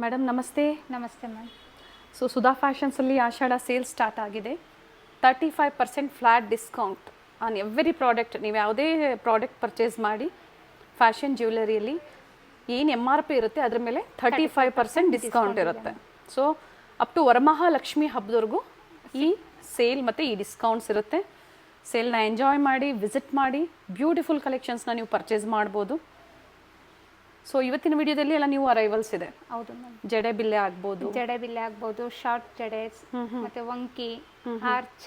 Madam ನಮಸ್ತೆ. ನಮಸ್ತೆ ma'am. So Sudha ಫ್ಯಾಷನ್ಸಲ್ಲಿ ಆಷಾಢ sale start ಆಗಿದೆ. 35% flat discount on every product. ನೀವು ಯಾವುದೇ ಪ್ರಾಡಕ್ಟ್ ಪರ್ಚೇಸ್ ಮಾಡಿ ಫ್ಯಾಷನ್ ಜ್ಯುವೆಲರಿಯಲ್ಲಿ ಏನು MRP ಇರುತ್ತೆ ಅದ್ರ ಮೇಲೆ 35% ಡಿಸ್ಕೌಂಟ್ ಇರುತ್ತೆ. ಸೊ ಅಪ್ ಟು ವರಮಹಾಲಕ್ಷ್ಮಿ ಹಬ್ಬದವರೆಗೂ ಈ ಸೇಲ್ ಮತ್ತು ಈ ಡಿಸ್ಕೌಂಟ್ಸ್ ಇರುತ್ತೆ. ಸೇಲ್ನ ಎಂಜಾಯ್ ಮಾಡಿ, ವಿಸಿಟ್ ಮಾಡಿ, ಬ್ಯೂಟಿಫುಲ್ ಕಲೆಕ್ಷನ್ಸ್ನ ನೀವು ಪರ್ಚೇಸ್ ಮಾಡ್ಬೋದು. ಸೊ ಇವತ್ತಿನ ವಿಡಿಯೋದಲ್ಲಿ ಎಲ್ಲ ನೀವು ಅರೈವಲ್ಸ್ ಇದೆ. ಹೌದು ಮ್ಯಾಮ್. ಜಡೆ ಬಿಲ್ಲೆ ಆಗ್ಬೋದು, ಜಡೆ ಬಿಲ್ಲೆ ಆಗ್ಬೋದು, ಶಾರ್ಟ್ ಜಡೆ ಮತ್ತೆ ವಂಕಿ, ಆರ್ಚ್,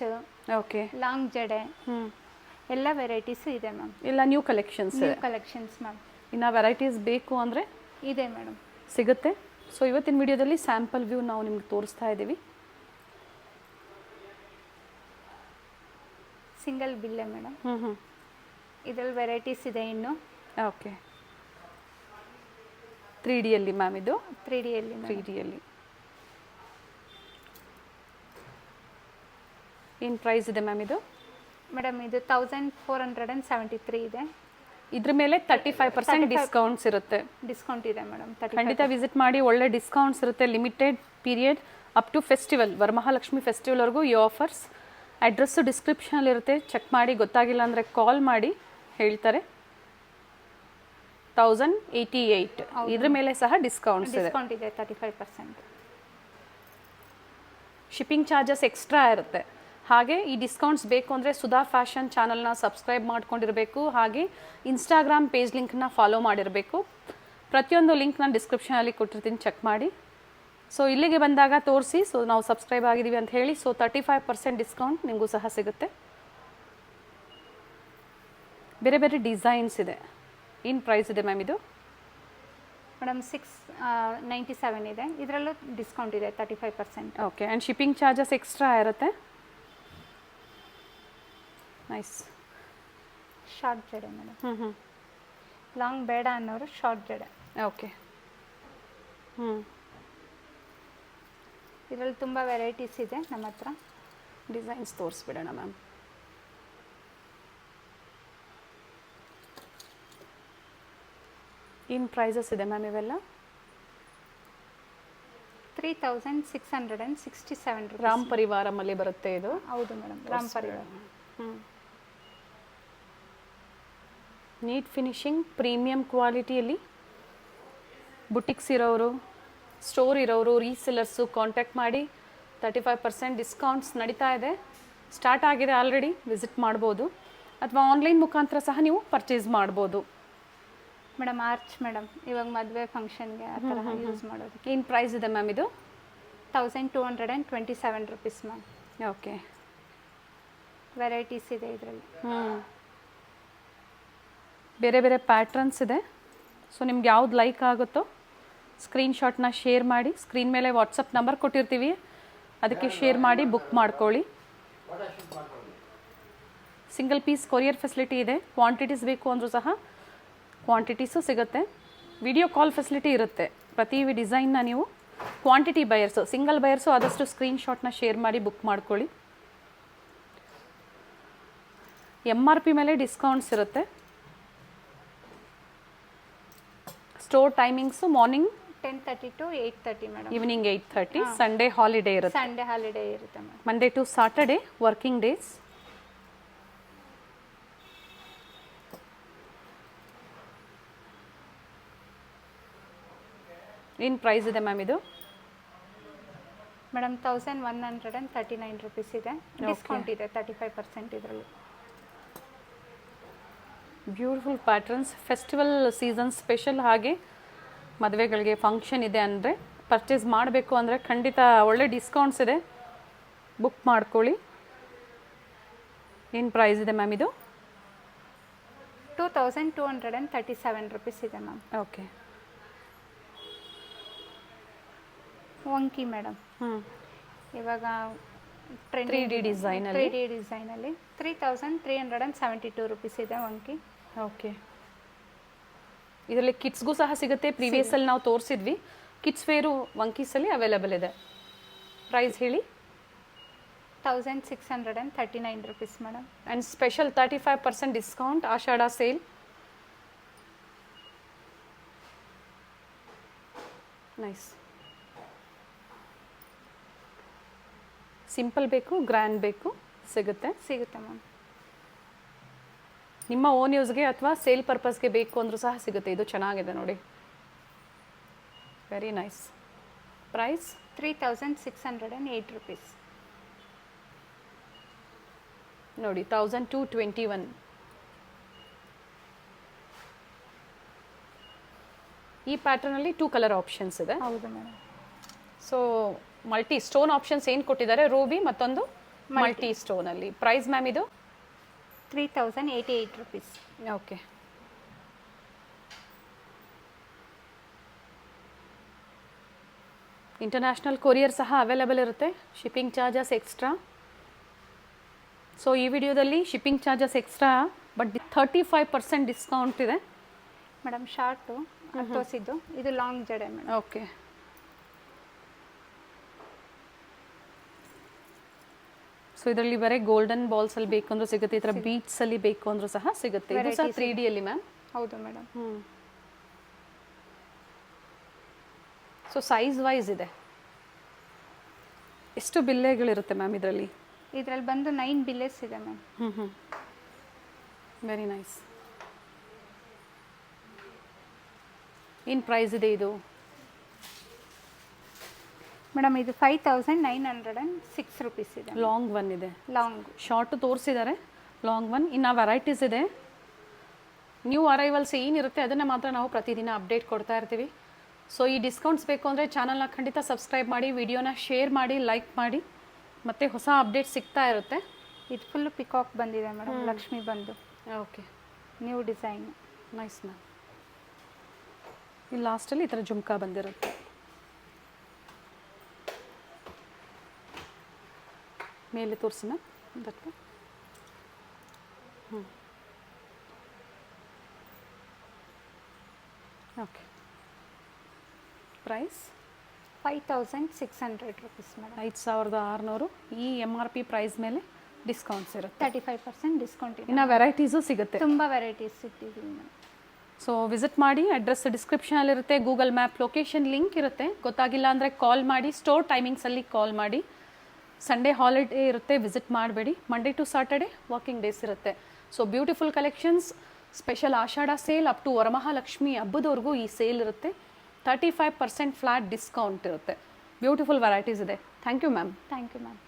ಓಕೆ, ಲಾಂಗ್ ಜಡೆ, ಎಲ್ಲ ವೆರೈಟೀಸ್ ಇದೆ ಮ್ಯಾಮ್. ಎಲ್ಲ ನ್ಯೂ ಕಲೆಕ್ಷನ್ಸ್ ಇದೆ. Collections ma'am. ಇನ್ನು ವೆರೈಟೀಸ್ ಬೇಕು ಅಂದರೆ ಇದೆ ಮೇಡಮ್, ಸಿಗುತ್ತೆ. ಸೊ ಇವತ್ತಿನ ವಿಡಿಯೋದಲ್ಲಿ ಸ್ಯಾಂಪಲ್ ವ್ಯೂ ನಾವು ನಿಮ್ಗೆ ತೋರಿಸ್ತಾ ಇದ್ದೀವಿ. ಸಿಂಗಲ್ ಬಿಲ್ಲೆ ಮೇಡಮ್. ಇದರಲ್ಲಿ ವೆರೈಟೀಸ್ ಇದೆ ಇನ್ನು. ಓಕೆ, 3Dಯಲ್ಲಿ ಮ್ಯಾಮ್ ಇದು. 3Dಯಲ್ಲಿ 3Dಯಲ್ಲಿ ಏನು ಪ್ರೈಸ್ ಇದೆ ಮ್ಯಾಮ್ ಇದು? ಮೇಡಮ್ ಇದು 1473 ಇದೆ. ಇದ್ರ ಮೇಲೆ 35% ಡಿಸ್ಕೌಂಟ್ಸ್ ಇರುತ್ತೆ. ಡಿಸ್ಕೌಂಟ್ ಇದೆ ಮೇಡಮ್. ಖಂಡಿತ ವಿಸಿಟ್ ಮಾಡಿ, ಒಳ್ಳೆ ಡಿಸ್ಕೌಂಟ್ಸ್ ಇರುತ್ತೆ. Limited period up to festival, Varamahalakshmi ಫೆಸ್ಟಿವಲ್ವರೆಗೂ ಈ ಆಫರ್ಸ್. ಅಡ್ರೆಸ್ಸು ಡಿಸ್ಕ್ರಿಪ್ಷನಲ್ಲಿ ಇರುತ್ತೆ, ಚೆಕ್ ಮಾಡಿ. ಗೊತ್ತಾಗಿಲ್ಲ ಅಂದರೆ ಕಾಲ್ ಮಾಡಿ ಹೇಳ್ತಾರೆ. 1088 ಇದ್ರ ಮೇಲೆ ಸಹ ಡಿಸ್ಕೌಂಟ್ಸ್ ಇದೆ. 35%. ಶಿಪ್ಪಿಂಗ್ ಚಾರ್ಜಸ್ ಎಕ್ಸ್ಟ್ರಾ ಇರುತ್ತೆ. ಹಾಗೆ ಈ ಡಿಸ್ಕೌಂಟ್ಸ್ ಬೇಕು ಅಂದರೆ ಸುಧಾ ಫ್ಯಾಷನ್ ಚಾನಲ್ನ ಸಬ್ಸ್ಕ್ರೈಬ್ ಮಾಡ್ಕೊಂಡಿರಬೇಕು. ಹಾಗೆ ಇನ್ಸ್ಟಾಗ್ರಾಮ್ ಪೇಜ್ ಲಿಂಕ್ನ ಫಾಲೋ ಮಾಡಿರಬೇಕು. ಪ್ರತಿಯೊಂದು ಲಿಂಕ್ ನಾನು ಡಿಸ್ಕ್ರಿಪ್ಷನಲ್ಲಿ ಕೊಟ್ಟಿರ್ತೀನಿ, ಚೆಕ್ ಮಾಡಿ. ಸೊ ಇಲ್ಲಿಗೆ ಬಂದಾಗ ತೋರಿಸಿ, ಸೊ ನಾವು ಸಬ್ಸ್ಕ್ರೈಬ್ ಆಗಿದ್ದೀವಿ ಅಂತ ಹೇಳಿ. ಸೊ 35% ಡಿಸ್ಕೌಂಟ್ ನಿಮಗೂ ಸಹ ಸಿಗುತ್ತೆ. ಬೇರೆ ಬೇರೆ ಡಿಸೈನ್ಸ್ ಇದೆ. ಏನು ಪ್ರೈಸ್ ಇದೆ ಮ್ಯಾಮ್ ಇದು? ಮೇಡಮ್ 697 ಇದೆ. ಇದರಲ್ಲೂ ಡಿಸ್ಕೌಂಟ್ ಇದೆ 35%. Okay, and shipping charges extra ಇರುತ್ತೆ. ನೈಸ್. ಶಾರ್ಟ್ ಜಡೆ ಮೇಡಮ್. ಲಾಂಗ್ ಬೇಡ ಅನ್ನೋರು ಶಾರ್ಟ್ ಜಡೆ. ಓಕೆ. ಇದರಲ್ಲಿ ತುಂಬ ವೆರೈಟೀಸ್ ಇದೆ ನಮ್ಮ ಹತ್ರ. ಡಿಸೈನ್ಸ್ ತೋರಿಸ್ಬಿಡೋಣ ಮ್ಯಾಮ್. ಏನು ಪ್ರೈಸಸ್ ಇದೆ ಮ್ಯಾಮ್ ಇವೆಲ್ಲ? 3667 ರಾಮ್ ಪರಿವಾರಮಲ್ಲಿ ಬರುತ್ತೆ ಇದು. ಹೌದು ಮೇಡಮ್, ರಾಮ್ ಪರಿವಾರ. ನೀಟ್ ಫಿನಿಶಿಂಗ್, ಪ್ರೀಮಿಯಂ ಕ್ವಾಲಿಟಿಯಲ್ಲಿ ಬುಟಿಕ್ಸ್ ಇರೋರು, ಸ್ಟೋರ್ ಇರೋರು, ರೀಸೆಲರ್ಸು ಕಾಂಟ್ಯಾಕ್ಟ್ ಮಾಡಿ. 35% ಡಿಸ್ಕೌಂಟ್ಸ್ ನಡೀತಾ ಇದೆ. ಸ್ಟಾರ್ಟ್ ಆಗಿದೆ ಆಲ್ರೆಡಿ, ವಿಸಿಟ್ ಮಾಡ್ಬೋದು. ಅಥವಾ ಆನ್ಲೈನ್ ಮುಖಾಂತರ ಸಹ ನೀವು ಪರ್ಚೇಸ್ ಮಾಡ್ಬೋದು. ಮೇಡಮ್ ಆರ್ಚ್ ಮೇಡಮ್, ಇವಾಗ ಮದುವೆ ಫಂಕ್ಷನ್ಗೆ ಆ ಥರ ಯೂಸ್ ಮಾಡೋದು. ಏನು ಪ್ರೈಸ್ ಇದೆ ಮ್ಯಾಮ್ ಇದು? 1227 ರುಪೀಸ್ ಮ್ಯಾಮ್. ಓಕೆ. ವೆರೈಟೀಸ್ ಇದೆ ಇದರಲ್ಲಿ. ಬೇರೆ ಬೇರೆ ಪ್ಯಾಟ್ರನ್ಸ್ ಇದೆ. ಸೊ ನಿಮ್ಗೆ ಯಾವ್ದು ಲೈಕ್ ಆಗುತ್ತೋ ಸ್ಕ್ರೀನ್ಶಾಟ್ನ ಶೇರ್ ಮಾಡಿ. ಸ್ಕ್ರೀನ್ ಮೇಲೆ ವಾಟ್ಸಪ್ ನಂಬರ್ ಕೊಟ್ಟಿರ್ತೀವಿ, ಅದಕ್ಕೆ ಶೇರ್ ಮಾಡಿ ಬುಕ್ ಮಾಡ್ಕೊಳ್ಳಿ. ಸಿಂಗಲ್ ಪೀಸ್ ಕೊರಿಯರ್ ಫೆಸಿಲಿಟಿ ಇದೆ. ಕ್ವಾಂಟಿಟೀಸ್ ಬೇಕು ಅಂದರೂ ಸಹ ಕ್ವಾಂಟಿಟೀಸು ಸಿಗುತ್ತೆ. ವಿಡಿಯೋ ಕಾಲ್ ಫೆಸಿಲಿಟಿ ಇರುತ್ತೆ. ಪ್ರತಿ ಡಿಸೈನ್ನ ನೀವು ಕ್ವಾಂಟಿಟಿ ಬಯರ್ಸು, ಸಿಂಗಲ್ ಬಯರ್ಸು ಆದಷ್ಟು ಸ್ಕ್ರೀನ್ಶಾಟ್ನ ಶೇರ್ ಮಾಡಿ ಬುಕ್ ಮಾಡ್ಕೊಳ್ಳಿ. MRP ಮೇಲೆ ಡಿಸ್ಕೌಂಟ್ಸ್ ಇರುತ್ತೆ. Store timings morning 10:30 to 8:30 madam. Evening 8:30. Sunday holiday ಇರುತ್ತೆ. ಸಂಡೇ ಹಾಲಿಡೇ ಇರುತ್ತೆ madam. Monday to Saturday working days. ಏನು ಪ್ರೈಸ್ ಇದೆ ಮ್ಯಾಮ್ ಇದು? ಮೇಡಮ್ 1139 ರುಪೀಸ್ ಇದೆ. ಡಿಸ್ಕೌಂಟ್ ಇದೆ 35% ಇದರಲ್ಲಿ. Beautiful patterns, festival season special. ಹಾಗೆ ಮದುವೆಗಳಿಗೆ ಫಂಕ್ಷನ್ ಇದೆ ಅಂದರೆ, ಪರ್ಚೇಸ್ ಮಾಡಬೇಕು ಅಂದರೆ ಖಂಡಿತ ಒಳ್ಳೆ ಡಿಸ್ಕೌಂಟ್ಸ್ ಇದೆ, ಬುಕ್ ಮಾಡ್ಕೊಳ್ಳಿ. ಏನು ಪ್ರೈಸ್ ಇದೆ ಮ್ಯಾಮ್ ಇದು? 2237 ರುಪೀಸ್ ಇದೆ ಮ್ಯಾಮ್. ಓಕೆ. ವಂಕಿ ಮೇಡಮ್, ಇವಾಗ 3D ಡಿಸೈನಲ್ಲಿ 3D ಡಿಸೈನಲ್ಲಿ 3372 ರುಪೀಸ್ ಇದೆ ವಂಕಿ. ಓಕೆ. ಇದರಲ್ಲಿ ಕಿಡ್ಸ್ಗೂ ಸಹ ಸಿಗುತ್ತೆ. ಪ್ರೀವಿಯಸ್ಸಲ್ಲಿ ನಾವು ತೋರಿಸಿದ್ವಿ. ಕಿಡ್ಸ್ ವೇರು ವಂಕೀಸಲ್ಲಿ ಅವೈಲೇಬಲ್ ಇದೆ. ಪ್ರೈಸ್ ಹೇಳಿ? 1639 rupees madam. And special 35% discount Ashadha sale. Nice. Simple ಬೇಕು ಗ್ರ್ಯಾಂಡ್ ಬೇಕು ಸಿಗುತ್ತೆ. ಸಿಗುತ್ತೆ ಮ್ಯಾಮ್. ನಿಮ್ಮ ಓನ್ ಯೂಸ್ಗೆ ಅಥವಾ ಸೇಲ್ ಪರ್ಪಸ್ಗೆ ಬೇಕು ಅಂದರೂ ಸಹ ಸಿಗುತ್ತೆ. ಇದು ಚೆನ್ನಾಗಿದೆ ನೋಡಿ, ವೆರಿ ನೈಸ್. Price 3608 rupees. ನೋಡಿ 1221. ಈ ಪ್ಯಾಟರ್ನಲ್ಲಿ 2 ಕಲರ್ ಆಪ್ಷನ್ಸ್ ಇದೆ. ಹೌದು madam. So multi stone options ಏನು ಕೊಟ್ಟಿದ್ದಾರೆ, ರೂಬಿ ಮತ್ತೊಂದು ಮಲ್ಟಿ ಸ್ಟೋನಲ್ಲಿ. ಪ್ರೈಸ್ ಮ್ಯಾಮ್ ಇದು 3088 rupees. ಓಕೆ. ಇಂಟರ್ನ್ಯಾಷನಲ್ ಕೊರಿಯರ್ ಸಹ ಅವೈಲೇಬಲ್ ಇರುತ್ತೆ, ಶಿಪ್ಪಿಂಗ್ ಚಾರ್ಜಸ್ ಎಕ್ಸ್ಟ್ರಾ. ಸೊ ಈ ವಿಡಿಯೋದಲ್ಲಿ shipping charges extra, but 35% discount ಇದೆ ಮೇಡಮ್. ಶಾರ್ಟು ತೋರಿಸಿದ್ದು, ಇದು ಲಾಂಗ್ ಜಡೆ ಮೇಡಮ್. ಓಕೆ. ಸೊ ಇದರಲ್ಲಿ ಬರೀ ಗೋಲ್ಡನ್ ಬಾಲ್ಸ್ ಅಲ್ಲಿ ಬೇಕು ಅಂದ್ರೂ ಸಿಗುತ್ತೆ, ಈ ಥರ ಬೀಟ್ಸ್ ಅಲ್ಲಿ ಬೇಕು ಅಂದ್ರೂ ಸಹ ಸಿಗುತ್ತೆ. ಇದು ಸಹ 3D ಅಲ್ಲಿ ಮ್ಯಾಮ್. ಹೌದು ಮೇಡಮ್. ಸೊ ಸೈಜ್ ವೈಸ್ ಇದೆ. ಎಷ್ಟು ಬಿಲ್ಲೆಗಳಿರುತ್ತೆ ಮ್ಯಾಮ್ ಇದರಲ್ಲಿ? ಇದರಲ್ಲಿ ಬಂದು 9 ಬಿಲ್ಲೆಸ್ ಇದೆ ಮ್ಯಾಮ್. Very nice. ಏನು ಪ್ರೈಸ್ ಇದೆ ಇದು ಮೇಡಮ್? ಇದು 5906 rupees ಇದೆ. ಲಾಂಗ್ ಒನ್ ಇದೆ, ಲಾಂಗ್. ಶಾರ್ಟ್ ತೋರಿಸಿದ್ದಾರೆ, ಲಾಂಗ್ ಒನ್. ಇನ್ನು ವೆರೈಟೀಸ್ ಇದೆ. ನ್ಯೂ ಅರೈವಲ್ಸ್ ಏನಿರುತ್ತೆ ಅದನ್ನು ಮಾತ್ರ ನಾವು ಪ್ರತಿದಿನ ಅಪ್ಡೇಟ್ ಕೊಡ್ತಾ ಇರ್ತೀವಿ. ಸೊ ಈ ಡಿಸ್ಕೌಂಟ್ಸ್ ಬೇಕು ಅಂದರೆ ಚಾನಲ್ನ ಖಂಡಿತ ಸಬ್ಸ್ಕ್ರೈಬ್ ಮಾಡಿ, ವಿಡಿಯೋನ ಶೇರ್ ಮಾಡಿ, ಲೈಕ್ ಮಾಡಿ, ಮತ್ತು ಹೊಸ ಅಪ್ಡೇಟ್ ಸಿಗ್ತಾ ಇರುತ್ತೆ. ಇದು ಫುಲ್ಲು ಪಿಕಾಕ್ ಬಂದಿದೆ ಮೇಡಮ್, ಲಕ್ಷ್ಮಿ ಬಂದು. Okay, new design. Nice ma'am. ಇಲ್ಲಿ ಲಾಸ್ಟಲ್ಲಿ ಈ ಥರ ಜುಮ್ಕಾ ಬಂದಿರುತ್ತೆ. ಮೇಲೆ ತೋರಿಸಿ ಮ್ಯಾಮ್ ಅದಕ್ಕೆ. ಓಕೆ. Price 5600 rupees madam. 5600. ಈ MRP ಪ್ರೈಸ್ ಮೇಲೆ ಡಿಸ್ಕೌಂಟ್ಸ್ ಇರುತ್ತೆ, 35% ಡಿಸ್ಕೌಂಟ್ ಇದೆ. ಇನ್ನು ವೆರೈಟೀಸು ಸಿಗುತ್ತೆ, ತುಂಬ ವೆರೈಟೀಸ್ ಇಟ್ಟಿದ್ದೀವಿ ಮೇಡಮ್. ಸೊ ವಿಸಿಟ್ ಮಾಡಿ. ಅಡ್ರೆಸ್ ಡಿಸ್ಕ್ರಿಪ್ಷನಲ್ಲಿರುತ್ತೆ, ಗೂಗಲ್ ಮ್ಯಾಪ್ ಲೊಕೇಶನ್ ಲಿಂಕ್ ಇರುತ್ತೆ. ಗೊತ್ತಾಗಿಲ್ಲ ಅಂದರೆ ಕಾಲ್ ಮಾಡಿ, ಸ್ಟೋರ್ ಟೈಮಿಂಗ್ಸಲ್ಲಿ ಕಾಲ್ ಮಾಡಿ. ಸಂಡೇ ಹಾಲಿಡೇ ಇರುತ್ತೆ, ವಿಸಿಟ್ ಮಾಡಬೇಡಿ. Monday to Saturday working days ಇರುತ್ತೆ. So beautiful collections, special Ashada sale up to Varamahalakshmi ಹಬ್ಬದವರೆಗೂ ಈ ಸೇಲ್ ಇರುತ್ತೆ. 35% ಫ್ಲಾಟ್ ಡಿಸ್ಕೌಂಟ್ ಇರುತ್ತೆ. ಬ್ಯೂಟಿಫುಲ್ ವೆರೈಟೀಸ್ ಇದೆ. Thank you ma'am. Thank you ma'am.